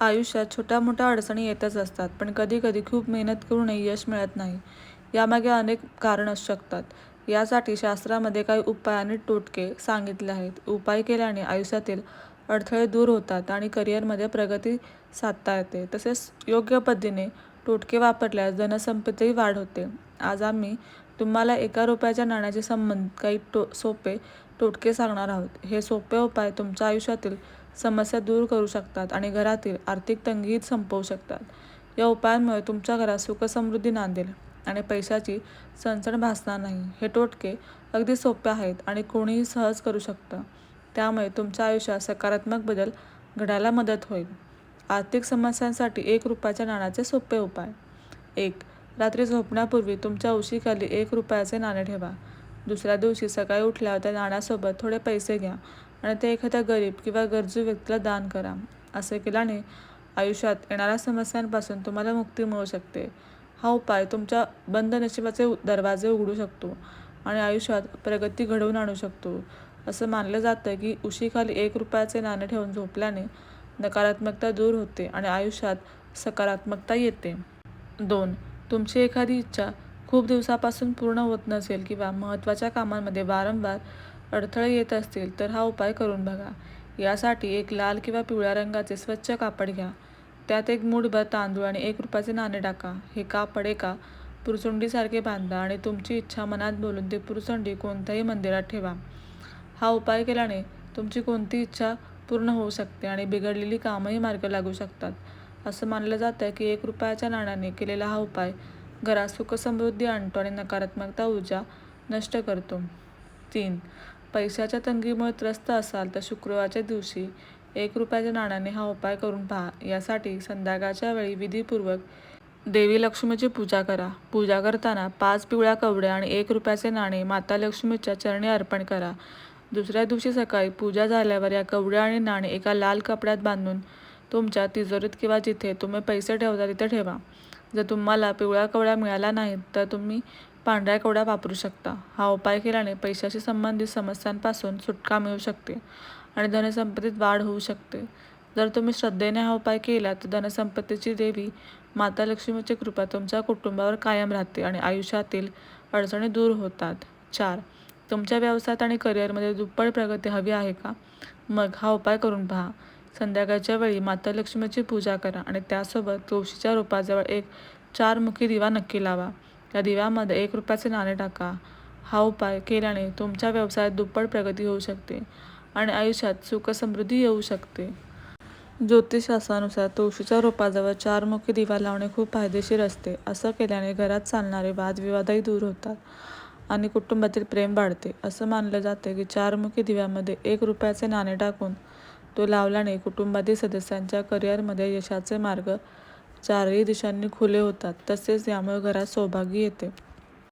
आयुष्यात छोट्या मोठ्या अडचणी येतच असतात, पण कधी कधी खूप मेहनत करूनही यश मिळत नाही. यामागे अनेक कारणं असू शकतात. यासाठी शास्त्रामध्ये काही उपाय आणि टोटके सांगितले आहेत. उपाय केल्याने आयुष्यातील अडथळे दूर होतात आणि करिअरमध्ये प्रगती साधता येते. तसेच योग्य पद्धतीने टोटके वापरल्यास धनसंपत्तीही वाढ होते. आज आम्ही तुम्हाला ₹1 नाण्याचे संबंधित काही सोपे टोटके सांगणार आहोत. हे सोपे उपाय तुमच्या आयुष्यातील समस्या दूर करू शकतात आणि घरातील आर्थिक तंगीही संपवू शकतात. या उपायांमुळे तुमच्या घरात सुखसमृद्धी नांदेल आणि पैशाची चणचण भासणार नाही. हे टोटके अगदी सोपे आहेत आणि कोणीही सहज करू शकतं. त्यामुळे तुमच्या आयुष्यात सकारात्मक बदल घडायला मदत होईल. आर्थिक समस्यांसाठी ₹1 नाण्याचे सोपे उपाय. 1. रात्री झोपण्यापूर्वी तुमच्या उशीखाली ₹1 नाणे ठेवा. दुसऱ्या दिवशी सकाळी उठल्यावर त्या नाण्यासोबत थोडे पैसे घ्या आणि ते एखाद्या गरीब किंवा गरजू व्यक्तीला दान करा. असे केल्याने आयुष्यात येणाऱ्या समस्यांपासून तुम्हाला मुक्ती मिळू शकते. हा उपाय तुमच्या बंद नशिबाचे दरवाजे उघडू शकतो आणि आयुष्यात प्रगती घडवून आणू शकतो. असं मानलं जातं की उशीखाली ₹1 नाणे ठेवून झोपल्याने नकारात्मकता दूर होते आणि आयुष्यात सकारात्मकता येते. 2. तुमची एखादी इच्छा खूप दिवसापासून पूर्ण होत नसेल किंवा महत्त्वाच्या कामांमध्ये वारंवार अडथळे येत असतील तर हा उपाय करून बघा. यासाठी एक लाल किंवा पिवळ्या रंगाचे स्वच्छ कापड घ्या. त्यात एक मूठभर तांदूळ आणि ₹1 नाणे टाका. हे कापड एका पुरचुंडीसारखे बांधा आणि तुमची इच्छा मनात बोलून ती पुरचुंडी कोणत्याही मंदिरात ठेवा. हा उपाय केल्याने तुमची कोणती इच्छा पूर्ण होऊ शकते आणि बिघडलेली कामंही मार्गी लागू शकतात. असं मानलं जातं की ₹1 नाण्याने केलेला हा उपाय घरात सुखसमृद्धी आणतो आणि नकारात्मकता ऊर्जा नष्ट करतो. 3. पैशाच्या तंगीमुळे त्रस्त असाल तर शुक्रवारच्या दिवशी ₹1 नाण्याने हा उपाय करून पहा. यासाठी संध्याकाळच्या वेळी विधीपूर्वक देवी लक्ष्मीची पूजा करा. पूजा करताना 5 पिवळ्या कवड्या आणि ₹1 नाणे माता लक्ष्मीच्या चरणी अर्पण करा. दुसऱ्या दिवशी सकाळी पूजा झाल्यावर या कवड्या आणि नाणे एका लाल कपड्यात बांधून तुमच्या तिजोरीत किंवा जिथे तुम्ही पैसे ठेवता तिथे ठेवा. जर तुम्हाला पिवळ्या कवड्या मिळाल्या नाहीत तर तुम्ही पांढऱ्या कवड्या वापरू शकता. हा उपाय केल्याने पैशाशी संबंधित समस्यांपासून सुटका मिळू शकते आणि धनसंपत्तीत वाढ होऊ शकते. जर तुम्ही श्रद्धेने हा उपाय केला तर धनसंपत्तीची देवी माता लक्ष्मीची कृपा तुमच्या कुटुंबावर कायम राहते आणि आयुष्यातील अडचणी दूर होतात. 4. तुमच्या व्यवसायात आणि करिअरमध्ये दुप्पट प्रगती हवी आहे का? मग हा उपाय करून पहा. संध्याकाळच्या वेळी माता लक्ष्मीची पूजा करा आणि त्यासोबत तुळशीच्या रोपाजवळ एक 4-मुखी दिवा नक्की लावा. या दिव्यामध्ये ₹1 नाणे टाका. हा उपाय केल्याने तुमच्या व्यवसायात दुप्पट प्रगती होऊ शकते आणि आयुष्यात सुखसमृद्धी येऊ शकते. ज्योतिषशास्त्रानुसार तुळशीच्या रोपाजवळ 4-मुखी दिवा लावणे खूप फायदेशीर असते. असं केल्याने घरात चालणारे वादविवादही दूर होतात आणि कुटुंबातील प्रेम वाढते. असं मानलं जातं की 4-मुखी दिव्यामध्ये ₹1 नाणे टाकून तो लावल्याने कुटुंबातील सदस्यांच्या करिअरमध्ये यशाचे मार्ग चारही दिशांनी खुले होतात. तसेच यामुळे घरात सौभाग्य येते.